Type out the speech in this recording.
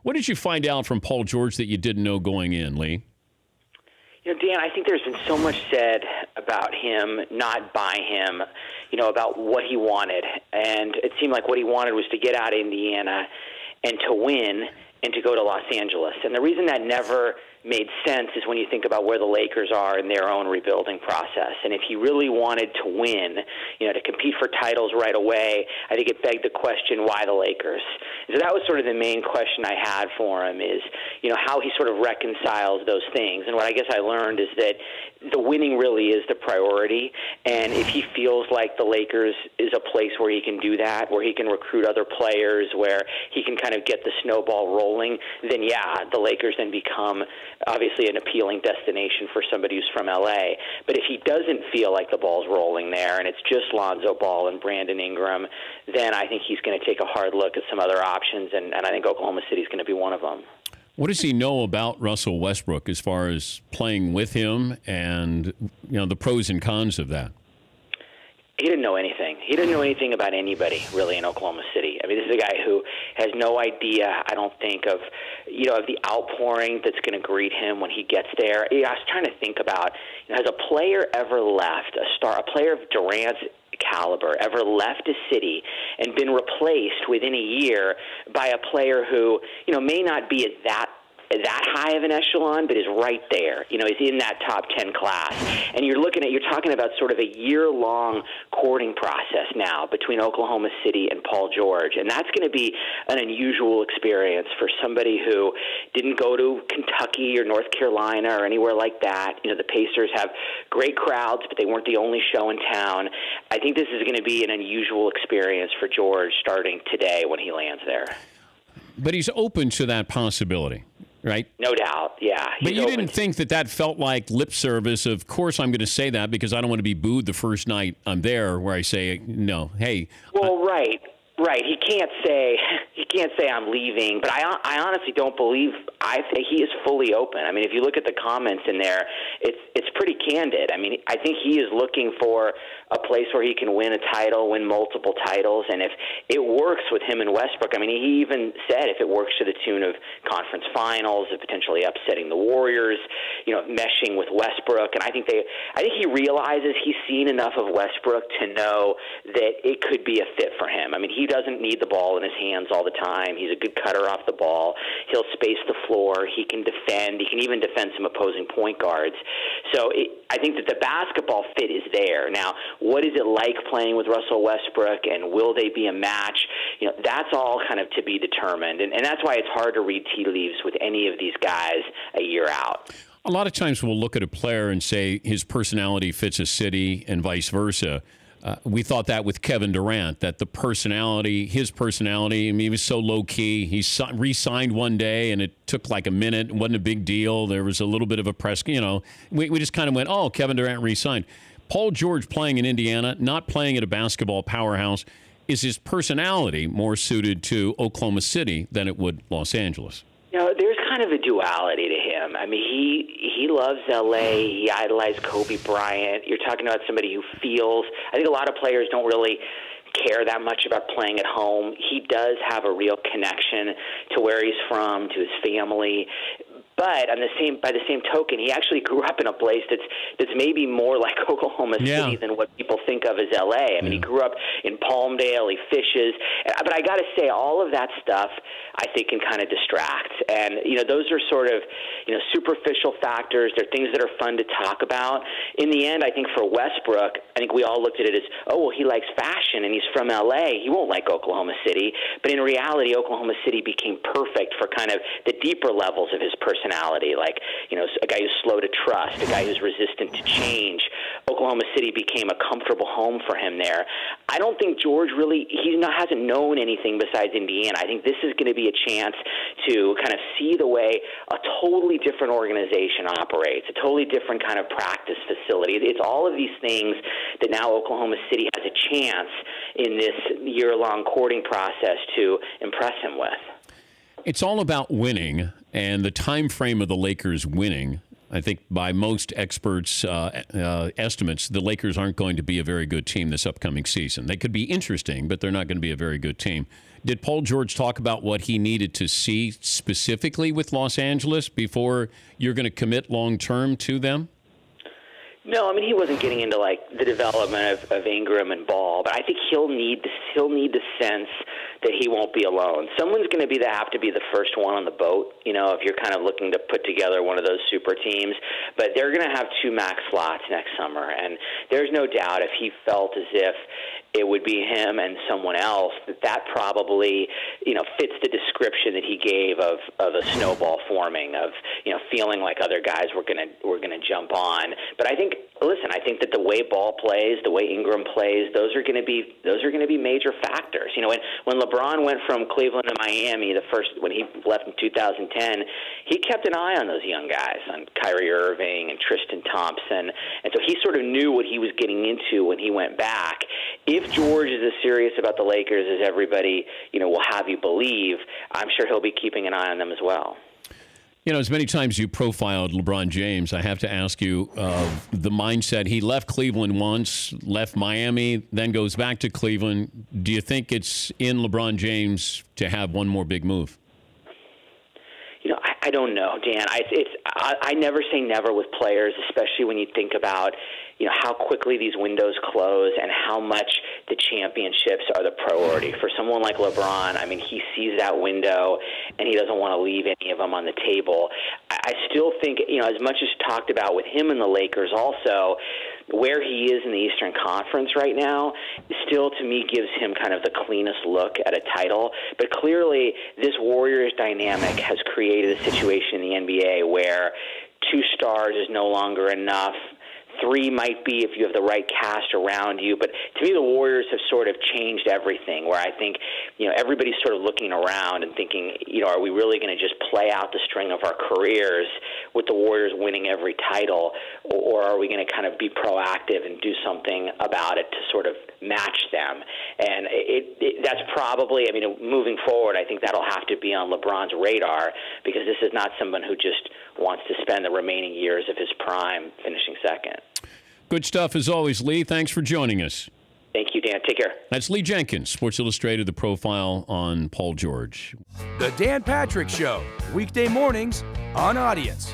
What did you find out from Paul George that you didn't know going in, Lee? You know, Dan, I think there's been so much said about him, not by him, about what he wanted. And it seemed like what he wanted was to get out of Indiana and to win and to go to Los Angeles. And the reason that never made sense is when you think about where the Lakers are in their own rebuilding process. And if he really wanted to win, to compete for titles right away, I think it begged the question, why the Lakers? So that was sort of the main question I had for him is, how he sort of reconciles those things. And what I guess I learned is that the winning really is the priority. And if he feels like the Lakers is a place where he can do that, where he can recruit other players, where he can kind of get the snowball rolling, then yeah, the Lakers then become obviously an appealing destination for somebody who's from L.A. But if he doesn't feel like the ball's rolling there and it's just Lonzo Ball and Brandon Ingram, then I think he's going to take a hard look at some other options, and I think Oklahoma City is going to be one of them. What does he know about Russell Westbrook as far as playing with him and the pros and cons of that? He didn't know anything. He didn't know anything about anybody, really, in Oklahoma City. I mean, this is a guy who has no idea, I don't think, of the outpouring that's going to greet him when he gets there. I was trying to think about, has a player ever left, a player of Durant's caliber, ever left a city and been replaced within a year by a player who, may not be at that high of an echelon, but is right there. He's in that top 10 class. And you're talking about sort of a year-long courting process now between Oklahoma City and Paul George. And that's going to be an unusual experience for somebody who didn't go to Kentucky or North Carolina or anywhere like that. The Pacers have great crowds, but they weren't the only show in town. I think this is going to be an unusual experience for George starting today when he lands there. But he's open to that possibility. Right? No doubt, yeah. But you didn't think that felt like lip service? Of course I'm going to say that because I don't want to be booed the first night I'm there where I say, no, hey. Well, right. He can't say I'm leaving, but I honestly don't believe. I think he is fully open. I mean, if you look at the comments in there, it's pretty candid. I mean, I think he is looking for a place where he can win a title, win multiple titles, and if it works with him and Westbrook, I mean, he even said if it works to the tune of conference finals, of potentially upsetting the Warriors, meshing with Westbrook, and I think he realizes he's seen enough of Westbrook to know that it could be a fit for him. I mean, he doesn't need the ball in his hands all the time. He's a good cutter off the ball. He'll space the floor. He can defend. He can even defend some opposing point guards. So I think that the basketball fit is there. Now, what is it like playing with Russell Westbrook, and will they be a match? That's all kind of to be determined. And that's why it's hard to read tea leaves with any of these guys a year out. A lot of times we'll look at a player and say his personality fits a city and vice versa. We thought that with Kevin Durant, that his personality, I mean, he was so low-key. He re-signed one day, and it took like a minute. It wasn't a big deal. There was a little bit of a press, we just kind of went, oh, Kevin Durant re-signed. Paul George playing in Indiana, not playing at a basketball powerhouse, is his personality more suited to Oklahoma City than it would Los Angeles? There's kind of a duality to him. I mean, he loves L.A. He idolized Kobe Bryant. You're talking about somebody who feels – I think a lot of players don't really care that much about playing at home. He does have a real connection to where he's from, to his family. But by the same token, he actually grew up in a place that's maybe more like Oklahoma City than what people think of as L.A. I mean, he grew up in Palmdale. He fishes. But I got to say, all of that stuff I think can kind of distract. And, those are sort of, superficial factors. They're things that are fun to talk about. In the end, I think for Westbrook, I think we all looked at it as, oh, well, he likes fashion and he's from L.A. He won't like Oklahoma City. But in reality, Oklahoma City became perfect for kind of the deeper levels of his personality, like, a guy who's slow to trust, a guy who's resistant to change. Oklahoma City became a comfortable home for him there. I don't think George hasn't known anything besides Indiana. I think this is going to be a chance to kind of see the way a totally different organization operates, a totally different kind of practice facility. It's all of these things that now Oklahoma City has a chance in this year-long courting process to impress him with. It's all about winning, and the time frame of the Lakers winning I think by most experts' estimates, the Lakers aren't going to be a very good team this upcoming season. They could be interesting, but they're not going to be a very good team. Did Paul George talk about what he needed to see specifically with Los Angeles before you're going to commit long-term to them? No, I mean, he wasn't getting into like the development of Ingram and Ball, but I think he'll need the sense that he won't be alone. Someone's going to have to be the first one on the boat, if you're kind of looking to put together one of those super teams. But they're going to have 2 max slots next summer, and there's no doubt if he felt as if it would be him and someone else, that probably, fits the description that he gave of a snowball forming, of, feeling like other guys were gonna jump on. But I think that the way Ball plays, the way Ingram plays, those are gonna be major factors. When LeBron went from Cleveland to Miami, when he left in 2010, he kept an eye on those young guys, on Kyrie Irving and Tristan Thompson, and so he sort of knew what he was getting into when he went back. If George is as serious about the Lakers as everybody, will have you believe, I'm sure he'll be keeping an eye on them as well. As many times you profiled LeBron James, I have to ask you the mindset. He left Cleveland once, left Miami, then goes back to Cleveland. Do you think it's in LeBron James to have one more big move? I don't know, Dan. I never say never with players, especially when you think about how quickly these windows close and how much the championships are the priority. For someone like LeBron, I mean, he sees that window and he doesn't want to leave any of them on the table. I still think, as much as talked about with him and the Lakers also, where he is in the Eastern Conference right now still, to me, gives him kind of the cleanest look at a title. But clearly, this Warriors dynamic has created a situation in the NBA where 2 stars is no longer enough. 3 might be if you have the right cast around you. But to me, the Warriors have sort of changed everything, where I think, everybody's sort of looking around and thinking, are we really going to just play out the string of our careers with the Warriors winning every title, or are we going to kind of be proactive and do something about it to sort of match them? And that's probably, moving forward, I think that'll have to be on LeBron's radar, because this is not someone who just wants to spend the remaining years of his prime finishing second. Good stuff as always, Lee. Thanks for joining us. Thank you, Dan. Take care. That's Lee Jenkins, Sports Illustrated, the profile on Paul George. The Dan Patrick Show, weekday mornings on Audience.